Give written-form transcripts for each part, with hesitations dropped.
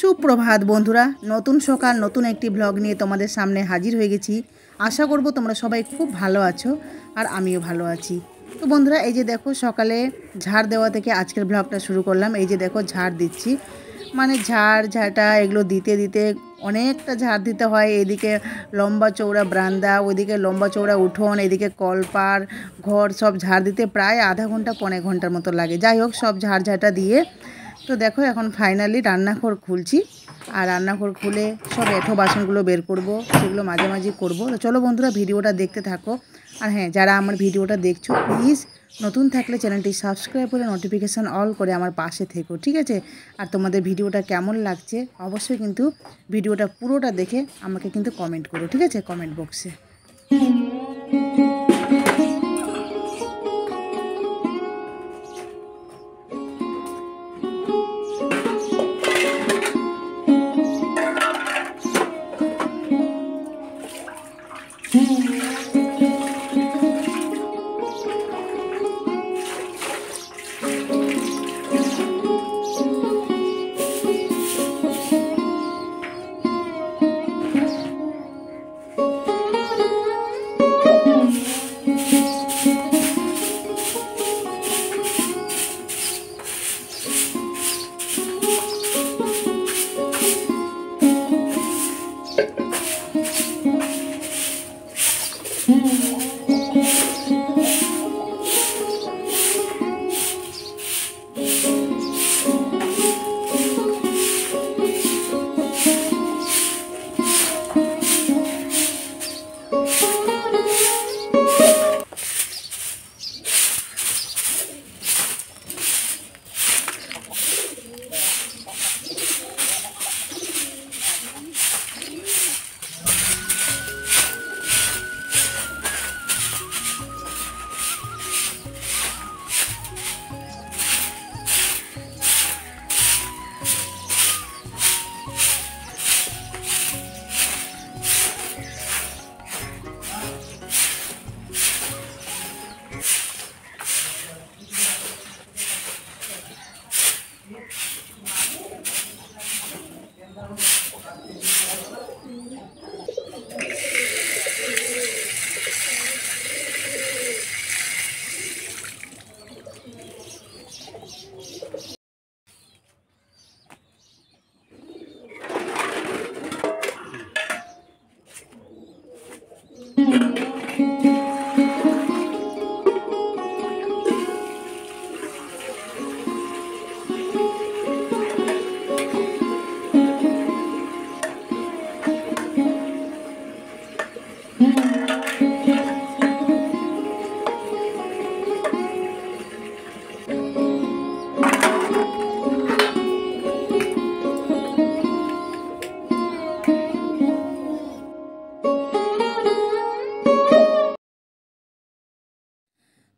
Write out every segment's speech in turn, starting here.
সুপ্রভাত বন্ধুরা, নতুন সকাল নতুন একটি ব্লগ নিয়ে তোমাদের সামনে হাজির হয়ে গেছি। আশা করব তোমরা সবাই খুব ভালো আছো আর আমিও ভালো আছি। তো বন্ধুরা, এই যে দেখো সকালে ঝাড় দেওয়া থেকে আজকের ব্লগটা শুরু করলাম। এই যে দেখো ঝাড় দিচ্ছি, মানে ঝাঁটা এগুলো দিতে দিতে অনেকটা ঝাড় দিতে হয়। এদিকে লম্বা চৌড়া বারান্দা, ওইদিকে লম্বা চৌড়া উঠোন, এদিকে কলপার ঘর সব ঝাড় দিতে প্রায় আধা ঘন্টা পৌনে ঘন্টার মতো লাগে। যাই হোক, সব ঝাঁটা দিয়ে তো দেখো এখন ফাইনালি রান্নাঘর খুলছি। আর রান্নাঘর খুলে সব এঁঠো বাসনগুলো বের করব, সেগুলো মাঝে মাঝে করব। তো চলো বন্ধুরা, ভিডিওটা দেখতে থাকো। আর হ্যাঁ, যারা আমার ভিডিওটা দেখছো প্লিজ নতুন থাকলে চ্যানেলটি সাবস্ক্রাইব করে নোটিফিকেশান অল করে আমার পাশে থেকো, ঠিক আছে? আর তোমাদের ভিডিওটা কেমন লাগছে অবশ্যই কিন্তু ভিডিওটা পুরোটা দেখে আমাকে কিন্তু কমেন্ট করো, ঠিক আছে? কমেন্ট বক্সে।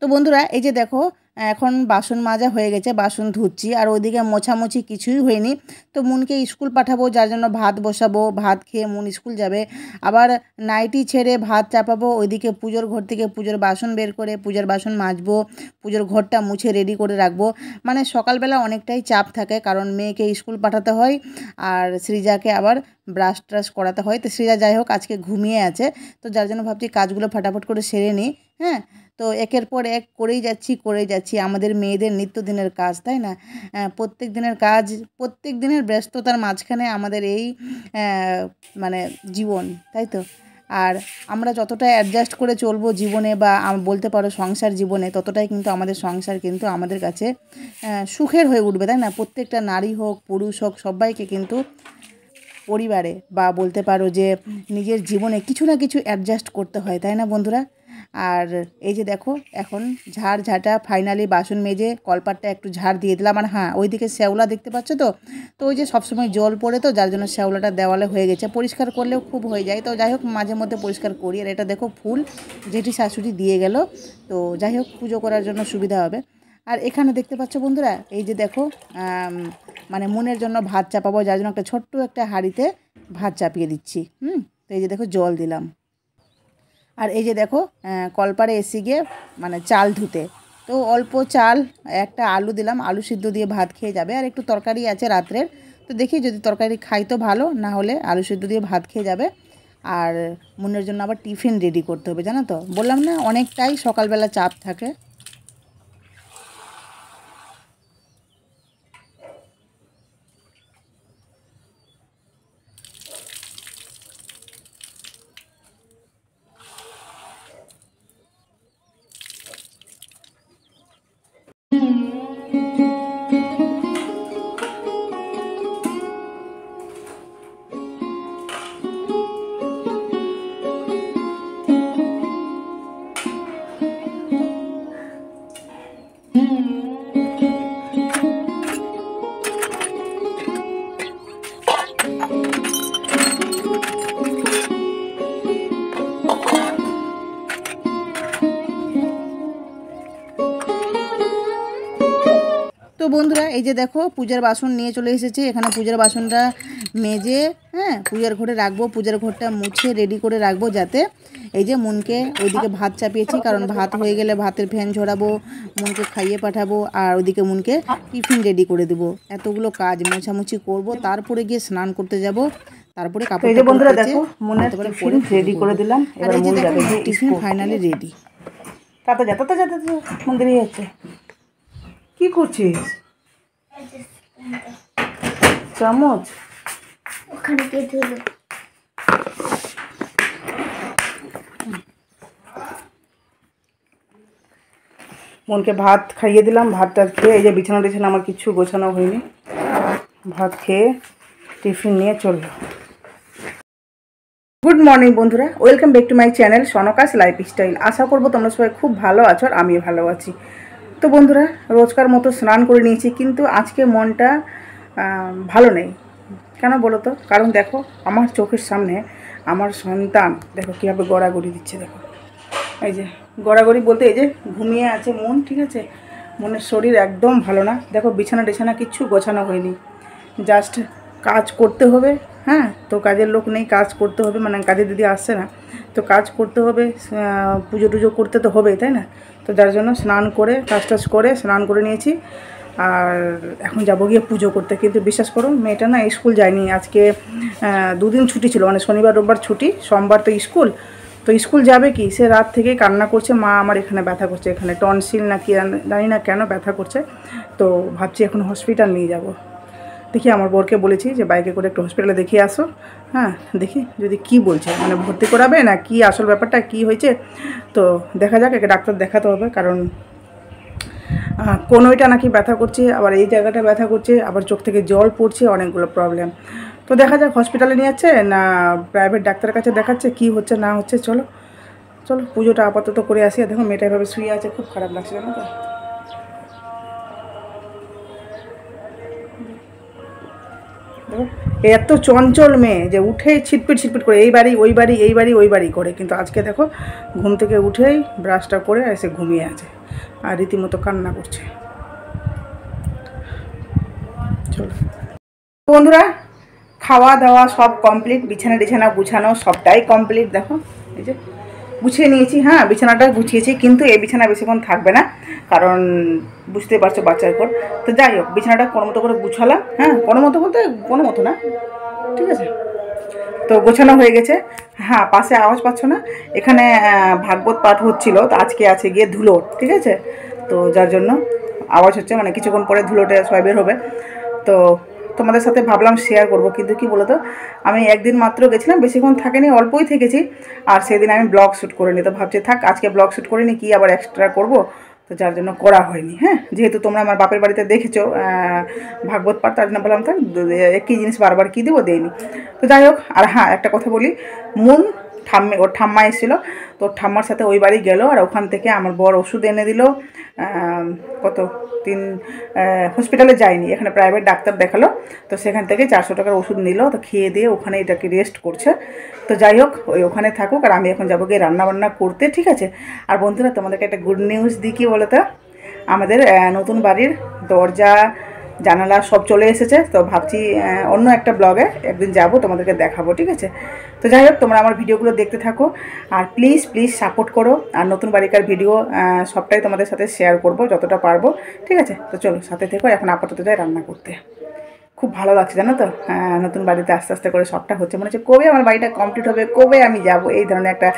তো বন্ধুরা, এই যে দেখো এখন বাসন মাজা হয়ে গেছে, বাসন ধুচ্ছি। আর ওইদিকে মোছামুছি কিছুই হয়নি। তো মুনকে স্কুল পাঠাবো, যার জন্য ভাত বসাবো। ভাত খেয়ে মুন স্কুল যাবে। আবার নাইটি ছেড়ে ভাত চাপাবো। ওইদিকে পুজোর ঘর থেকে পুজোর বাসন বের করে পুজোর বাসন মাজবো, পুজোর ঘরটা মুছে রেডি করে রাখবো। মানে সকালবেলা অনেকটাই চাপ থাকে, কারণ মেয়েকে স্কুল পাঠাতে হয় আর সৃজাকে আবার ব্রাশ ট্রাশ করাতে হয়। তো সৃজা যাই হোক আজকে ঘুমিয়ে আছে, তো যার জন্য ভাবছি কাজগুলো ফটাফট করে সেরে নিই। হ্যাঁ, তো একের পর এক করেই যাচ্ছি আমাদের মেয়েদের নিত্যদিনের কাজ, তাই না? প্রত্যেক দিনের কাজ, প্রত্যেক দিনের ব্যস্ততার মাঝখানে আমাদের এই মানে জীবন, তাই তো? আর আমরা যতটা অ্যাডজাস্ট করে চলবো জীবনে, বা বলতে পারো সংসার জীবনে, ততটাই কিন্তু আমাদের সংসার কিন্তু আমাদের কাছে সুখের হয়ে উঠবে, তাই না? প্রত্যেকটা নারী হোক পুরুষ হোক সবাইকে কিন্তু পরিবারে বা বলতে পারো যে নিজের জীবনে কিছু না কিছু অ্যাডজাস্ট করতে হয়, তাই না বন্ধুরা? আর এই যে দেখো এখন ঝাঁটা ফাইনালি বাসন মেজে কলপাটটা একটু ঝাড় দিয়ে দিলাম। আর হ্যাঁ, ওইদিকে শ্যাওলা দেখতে পাচ্ছ তো? তো ওই যে সবসময় জল পড়ে, তো যার জন্য শ্যাওলাটা দেওয়ালে হয়ে গেছে। পরিষ্কার করলেও খুব হয়ে যায়, তো যাই হোক মাঝে মধ্যে পরিষ্কার করি। আর এটা দেখো ফুল জেঠি শাশুড়ি দিয়ে গেল, তো যাই হোক পুজো করার জন্য সুবিধা হবে। আর এখানে দেখতে পাচ্ছ বন্ধুরা, এই যে দেখো মানে মুনের জন্য ভাত চাপাবো, যার জন্য একটা ছোট্ট একটা হাঁড়িতে ভাত চাপিয়ে দিচ্ছি। তো এই যে দেখো জল দিলাম। আর এই যে দেখো কলপারে এসে গিয়ে মানে চাল ধুতে, তো অল্প চাল, একটা আলু দিলাম, আলু সিদ্ধ দিয়ে ভাত খেয়ে যাবে। আর একটু তরকারি আছে রাত্রের, তো দেখি যদি তরকারি খাই তো ভালো, না হলে আলু সেদ্ধ দিয়ে ভাত খেয়ে যাবে। আর মুনের জন্য আবার টিফিন রেডি করতে হবে, জানো তো, বললাম না অনেকটাই সকালবেলা চাপ থাকে। তো বন্ধুরা এই যে দেখো পূজার বাসন নিয়ে চলে এসেছি। এখানে পূজার বাসনটা মেজে পূজার ঘরে রাখবো, পূজার ঘরটা মুছে রেডি করে রাখবো, যাতে এই যে মুনকে ওইদিকে ভাত চাপিয়েছি, কারণ ভাত হয়ে গেলে ভাতের ফ্যান ঝরাবো, মুনকে খাইয়ে পাঠাবো, আর ওইদিকে মুনকে টিফিন রেডি করে দেবো। এতগুলো কাজ মোছামুছি করব, তারপরে গিয়ে স্নান করতে যাব, তারপরে কাপড় রেডি করে দিলাম। আর এই যে দেখো টিফিন ফাইনালি রেডি। তাতে মন্দিরে যাচ্ছে। কি করছিস? চামচ ওখানে কে ধুলো? মনকে ভাত খাইয়ে দিলাম। ভাতটা খেয়ে এই যে বিছানা টিছানা আমার কিছু গোছানো হয়নি, ভাত খেয়ে টিফিন নিয়ে চললো। গুড মর্নিং বন্ধুরা, welcome back to my channel সনকাস লাইফস্টাইল। আশা করবো তোমরা সবাই খুব ভালো আছো আর আমিও ভালো আছি। তো বন্ধুরা রোজকার মতো স্নান করে নিয়েছি, কিন্তু আজকে মনটা ভালো নেই। কেন বলো তো? কারণ দেখো আমার চোখের সামনে আমার সন্তান দেখো কীভাবে গড়াগড়ি দিচ্ছে। দেখো এই যে গড়াগড়ি বলতে এই যে ঘুমিয়ে আছে মন, ঠিক আছে? মনের শরীর একদম ভালো না। দেখো বিছানা টিছানা কিচ্ছু গোছানো হয়নি, জাস্ট কাজ করতে হবে। হ্যাঁ, তো কাজের লোক নেই, কাজ করতে হবে, মানে কাজের দিদি আসছে না, তো কাজ করতে হবে, পুজো টুজো করতে তো হবেই, তাই না? তো যার জন্য স্নান করে কাজ টাজ করে স্নান করে নিয়েছি, আর এখন যাবো গিয়ে পুজো করতে। কিন্তু বিশ্বাস করো মেয়েটা না স্কুল যায়নি আজকে, দুদিন ছুটি ছিল, মানে শনিবার রোববার ছুটি, সোমবার তো স্কুল। তো স্কুল যাবে কি, সে রাত থেকেই কান্না করছে, মা আমার এখানে ব্যথা করছে, এখানে টনসিল না কি জানি না কেন ব্যথা করছে। তো ভাবছি এখন হসপিটাল নিয়ে যাব। দেখি আমার বরকে বলেছি যে বাইকে করে একটু হসপিটালে দেখিয়ে আসো। হ্যাঁ, দেখি যদি কি বলছে, মানে ভর্তি করাবে না কি, আসল ব্যাপারটা কি হয়েছে। তো দেখা যাক, একে ডাক্তার দেখাতে হবে, কারণ কোনোটা নাকি ব্যথা করছে, আবার এই জায়গাটা ব্যথা করছে, আবার চোখ থেকে জল পড়ছে, অনেকগুলো প্রবলেম। তো দেখা যাক হসপিটালে নিয়ে যাচ্ছে না প্রাইভেট ডাক্তারের কাছে দেখাচ্ছে, কি হচ্ছে না হচ্ছে। চলো চলো পুজোটা আপাতত করে আসি। দেখো মেয়েটা এভাবে শুয়ে আছে, খুব খারাপ লাগছে জানো তো। এত চঞ্চল মেয়ে যে উঠেই ছিটপিট ছিটপিট করে এই বাড়ি ওই বাড়ি, এই বাড়ি ওই বাড়ি করে, কিন্তু আজকে দেখো ঘুম থেকে উঠেই ব্রাশটা করে এসে ঘুমিয়ে আছে আর রীতিমতো কান্না করছে। চলো বন্ধুরা, খাওয়া দাওয়া সব কমপ্লিট, বিছানা টিছানা গুছানো সবটাই কমপ্লিট। দেখো এই যে গুছিয়ে নিয়েছি। হ্যাঁ, বিছানাটা গুছিয়েছি, কিন্তু এই বিছানা বেশিক্ষণ থাকবে না, কারণ বুঝতে পারছো বাচ্চার পর। তো যাই হোক বিছানাটা কোনো মতো করে গুছালাম। হ্যাঁ, কোনো মতো বলতে কোনো মতো না, ঠিক আছে? তো গোছানো হয়ে গেছে। হ্যাঁ, পাশে আওয়াজ পাচ্ছ না? এখানে ভাগবত পাঠ হচ্ছিল, তো আজকে আছে গিয়ে ধুলোট, ঠিক আছে? তো যার জন্য আওয়াজ হচ্ছে, মানে কিছুক্ষণ পরে ধুলোটে সবাই বের হবে। তো তোমাদের সাথে ভাবলাম শেয়ার করব, কিন্তু কি বলো তো, আমি একদিন মাত্র গেছিলাম, বেশিক্ষণ থাকেনি, অল্পই থেকেছি, আর সেদিন আমি ব্লগ শ্যুট করিনি। তো ভাবছি থাক আজকে ব্লগ শ্যুট করিনি, কি আবার এক্সট্রা করব, তো যার জন্য করা হয়নি। হ্যাঁ, যেহেতু তোমরা আমার বাপের বাড়িতে দেখেছো ভাগবত পাঠ, তার জন্য বললাম থাক, একই জিনিস বারবার কী দেবো, দেয়নি। তো যাই হোক, আর হ্যাঁ একটা কথা বলি, মন ওর ঠাম্মা এসেছিলো, তো ওর ঠাম্মার সাথে ওই বাড়ি গেল, আর ওখান থেকে আমার বর ওষুধ এনে দিল। কত দিন হসপিটালে যায়নি, এখানে প্রাইভেট ডাক্তার দেখালো, তো সেখান থেকে 400 টাকার ওষুধ নিল, তো খেয়ে দিয়ে ওখানে এটাকে রেস্ট করছে। তো যাই হোক ওখানে থাকুক, আর আমি এখন যাবো গিয়ে রান্নাবান্না করতে, ঠিক আছে? আর বন্ধুরা তোমাদেরকে একটা গুড নিউজ দিই, কি বলো তো, আমাদের নতুন বাড়ির দরজা জানালা সব চলে এসেছে। তো ভাবছি অন্য একটা ব্লগে একদিন যাব, তোমাদেরকে দেখাবো, ঠিক আছে? তো যাই হোক তোমরা আমার ভিডিওগুলো দেখতে থাকো, আর প্লিজ প্লিজ সাপোর্ট করো, আর নতুন বাড়িকার ভিডিও সবটাই তোমাদের সাথে শেয়ার করব যতটা পারবো, ঠিক আছে? তো চলো সাথে থেকো। এখন আপাতত যাই রান্না করতে। খুব ভালো লাগছে জানো তো। হ্যাঁ, নতুন বাড়িতে আস্তে আস্তে করে সবটা হচ্ছে, মনে হচ্ছে কবে আমার বাড়িটা কমপ্লিট হবে, কবে আমি যাব, এই ধরনের একটা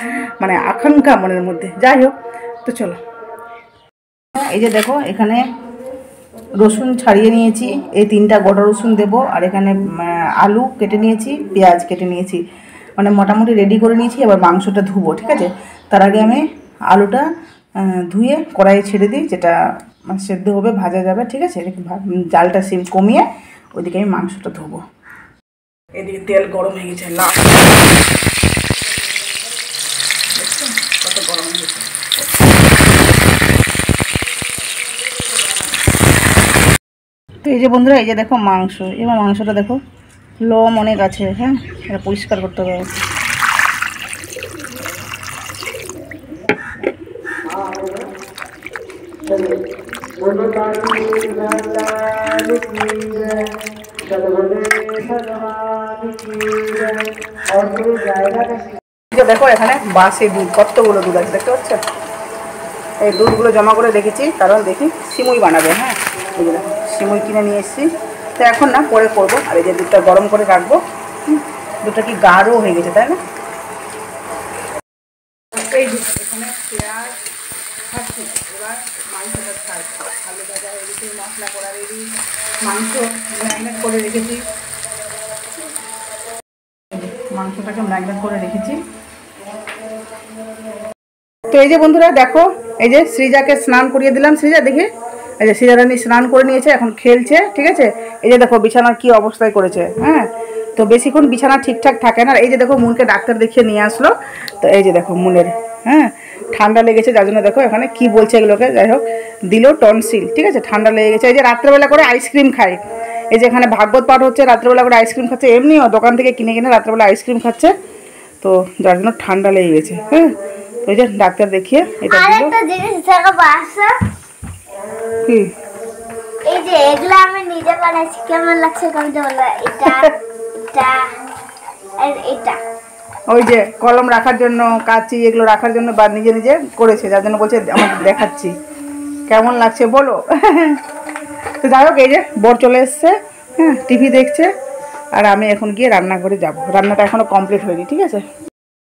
মানে আকাঙ্ক্ষা মনের মধ্যে। যাই হোক, তো চলো। এই যে দেখো এখানে রসুন ছাড়িয়ে নিয়েছি, এই 3টা গোটা রসুন দেবো, আর এখানে আলু কেটে নিয়েছি, পেঁয়াজ কেটে নিয়েছি, মানে মোটামুটি রেডি করে নিয়েছি। এবার মাংসটা ধুবো, ঠিক আছে। তার আগে আমি আলুটা ধুয়ে কড়াইয়ে ছেড়ে দিই, যেটা সেদ্ধ হবে, ভাজা যাবে, ঠিক আছে। জালটা সিম কমিয়ে ওইদিকে আমি মাংসটা ধুবো। এদিকে তেল গরম হয়ে গেছে, লাল কত গরম হয়ে গেছে। তো এই যে বন্ধুরা, এই যে দেখো মাংস, এবার মাংসটা দেখো লোম অনেক আছে, হ্যাঁ, এটা পরিষ্কার করতে হবে। দেখো এখানে বাসে দুধ, কতগুলো দুধ আছে দেখতে পাচ্ছ। এই দুধগুলো জমা করে রেখেছি, কারণ দেখি সিমুই বানাবে। হ্যাঁ, এই যে দেখো সিমুই কিনে নিয়ে এসেছি, তো এখন না পরে করবো। আর এই যে দুধটা গরম করে রাখবো। দুধটা কি গাঢ় হয়ে গেছে, তাই না। এই যে এখানে পেঁয়াজ খাচ্ছি, এবার মাংসটা ছাড়ছি। আলু ভাজা হয়ে গেছে, মশলা করা রেডি, মাংস ম্যারিনেট করে রেখেছি, মাংসটাকে ম্যারিনেট করে রেখেছি। তো এই যে বন্ধুরা দেখো, এই যে সৃজাকে স্নান করিয়ে দিলাম। সৃজা দেখি, এই যে সৃজা রানী স্নান করে নিয়েছে, এখন খেলছে, ঠিক আছে। এই যে দেখো বিছানার কি অবস্থায় করেছে। হ্যাঁ, তো বেশিক্ষণ বিছানা ঠিকঠাক থাকে না। এই যে দেখো মুনকে ডাক্তার দেখিয়ে নিয়ে আসলো, তো এই যে দেখো মুনের হ্যাঁ ঠান্ডা লেগেছে, যার জন্য দেখো এখানে কি বলছে এগুলোকে, যাই হোক দিল টনসিল, ঠিক আছে, ঠান্ডা লেগে গেছে। এই যে রাত্রেবেলা করে আইসক্রিম খাই, এই যে এখানে ভাগবত পাঠ হচ্ছে, রাত্রেবেলা করে আইসক্রিম খাচ্ছে, এমনিও দোকান থেকে কিনে কিনে রাত্রেবেলা আইসক্রিম খাচ্ছে, তো যার জন্য ঠান্ডা লেগে গেছে। হ্যাঁ, ওই যে ডাক্তার দেখিয়ে এটা দিল। কি এই যে এগুলো আমি নিজে বানাইছি, কেমন লাগছে কবিতা বলো। এটা এটা আর এটা ওই যে কলম রাখার জন্য, কাঁচি এগুলো রাখার জন্য বা নিজে নিজে করেছে, যার জন্য বলছে আমাকে দেখাচ্ছি কেমন লাগছে বলো। তো যাই হোক, এই যে বর চলে এসছে, হ্যাঁ টিভি দেখছে, আর আমি এখন গিয়ে রান্নাঘরে যাব। রান্নাটা এখনো কমপ্লিট হয়নি, ঠিক আছে,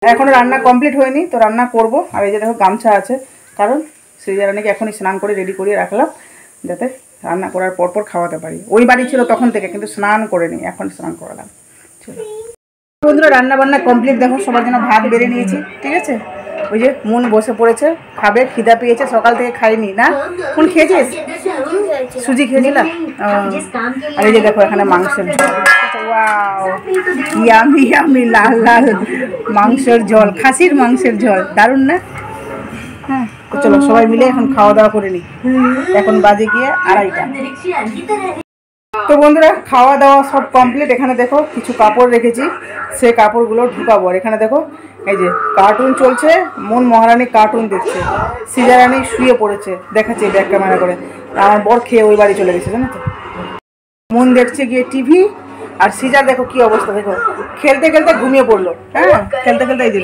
এখনো রান্না কমপ্লিট হয়নি, তো রান্না করব। আর এই যে দেখো গামছা আছে, কারণ সৃজা রানীকে এখনই স্নান করে রেডি করিয়ে রাখলাম, যাতে রান্না করার পরপর খাওয়াতে পারি। ওই বাড়ি ছিল তখন থেকে, কিন্তু স্নান করে নিই, এখন স্নান করালাম। চলো বন্ধুরা, রান্না বান্না কমপ্লিট। দেখো সবার জন্য ভাত বেড়ে নিয়েছি, ঠিক আছে। ওই যে মুন বসে পড়েছে, খাবে, খিদা পেয়েছে, সকাল থেকে খাইনি না। কোন খেয়েছিস? সুজি খেয়েছিলাম। আর এই যে দেখো এখানে মাংসের ঝোল, ওয়াও ইয়ামি ইয়ামি, লাল লাল মাংসের ঝোল, খাসির মাংসের ঝোল, দারুণ না। হ্যাঁ, তো চলো সবাই মিলে এখন খাওয়া দাওয়া করে নিই। এখন বাজে গিয়ে 2:30টা। তো বন্ধুরা, খাওয়া দাওয়া সব কমপ্লিট। এখানে দেখো কিছু কাপড় রেখেছি, সেই কাপড়গুলো ঢুকাবো। আর এখানে দেখো এই যে কার্টুন চলছে, মন মহারানী কার্টুন দেখছে, সৃজা রানী শুয়ে পড়েছে, দেখাচ্ছে ব্যাক ক্যামেরা করে। আমার বর খেয়ে ওই বাড়ি চলে গেছে, জানো তো। মন দেখছে গিয়ে টিভি, আর সৃজার দেখো কি অবস্থা, দেখো খেলতে খেলতে ঘুমিয়ে পড়লো। হ্যাঁ, খেলতে খেলতে এই যে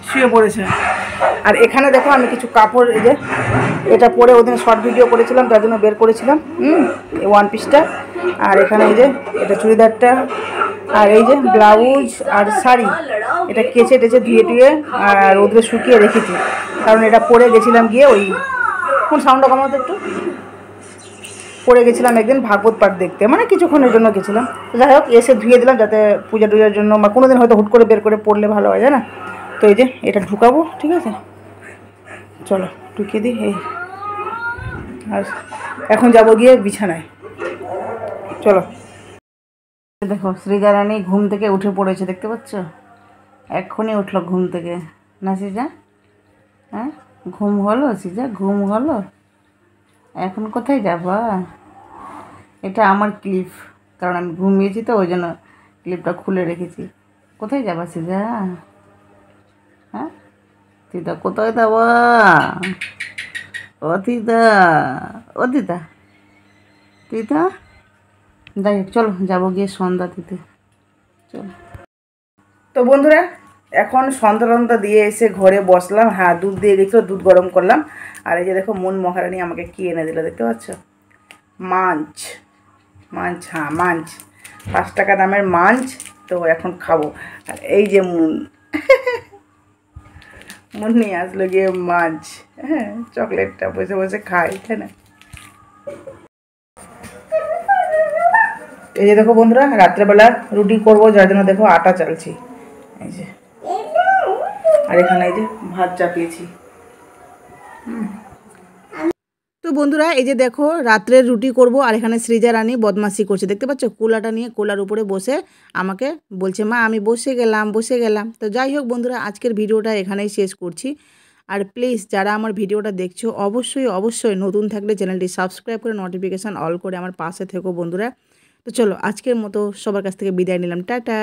শুয়ে পড়েছে। আর এখানে দেখো আমি কিছু কাপড়, এই যে এটা পরে ওদিন শর্ট ভিডিও করেছিলাম, তার জন্য বের করেছিলাম, এই ওয়ান পিসটা। আর এখানে এই যে এটা চুড়িদারটা, আর এই যে ব্লাউজ আর শাড়ি, এটা কেচে টেচে ধুয়ে টুয়ে আর রোদ্রে শুকিয়ে রেখেছি, কারণ এটা পরে গেছিলাম গিয়ে ওই কোন সাউন্ডটা কমাতে একটু, পরে গেছিলাম একদিন ভাগবত পাঠ দেখতে, মানে কিছুক্ষণের জন্য গেছিলাম। যাই হোক এসে ধুয়ে দিলাম, যাতে পূজা টুজার জন্য বা কোনো দিন হয়তো হুট করে বের করে পড়লে ভালো হয়, না। তো এই যে এটা ঢুকাবো, ঠিক আছে, চলো ঢুকিয়ে দিই। এই আর এখন যাবো গিয়ে বিছানায়, চলো। দেখো সৃজা রানী ঘুম থেকে উঠে পড়েছে, দেখতে পাচ্ছ, এক্ষুনি উঠলো ঘুম থেকে, না সৃজা? হ্যাঁ, ঘুম হলো সৃজা, ঘুম হলো। এখন কোথায় যাবা? এটা আমার ক্লিপ, কারণ আমি ঘুমিয়েছি তো, ওই জন্য ক্লিপটা খুলে রেখেছি। কোথায় যাবা সৃজা? হ্যাঁ, দিদা কোথায় যাবা? ও দিদা, ও দিদা, দিদা, যাই হোক চলো যাবো গিয়ে সন্ধ্যা দিতে, চলো। তো বন্ধুরা, এখন সন্ধ্যা দিয়ে এসে ঘরে বসলাম। হ্যাঁ, দুধ দিয়ে গেছিলো, দুধ গরম করলাম। আর এই যে দেখো মন মহারানী আমাকে কি এনে দিল, দেখতে পাচ্ছ, মাছ, মাঞ্চ, হ্যাঁ মাঞ্চ, 5 টাকা দামের মাঞ্চ। তো এখন খাবো। আর এই যে মুন নিয়ে আসলো গিয়ে মাঞ্চ, হ্যাঁ চকলেটটা বসে বসে খাই, তাই না? এই যে দেখো বন্ধুরা, রাত্রেবেলা রুটি করবো, যার জন্য দেখো আটা চালছি, এই যে। আর এখানে এই যে ভাত চাপিয়েছি। তো বন্ধুরা এই যে দেখো রাত্রের রুটি করব, আর এখানে সৃজা রানী বদমাশি করছে, দেখতে পাচ্ছ? কোলাটা নিয়ে কোলার উপরে বসে আমাকে বলছে মা আমি বসে গেলাম। তো যাই হোক বন্ধুরা, আজকের ভিডিওটা এখানেই শেষ করছি। আর প্লিজ যারা আমার ভিডিওটা দেখছো অবশ্যই নতুন থাকলে চ্যানেলটি সাবস্ক্রাইব করে নোটিফিকেশান অল করে আমার পাশে থেকো বন্ধুরা। তো চলো আজকের মতো সবার কাছ থেকে বিদায় নিলাম, টাটা।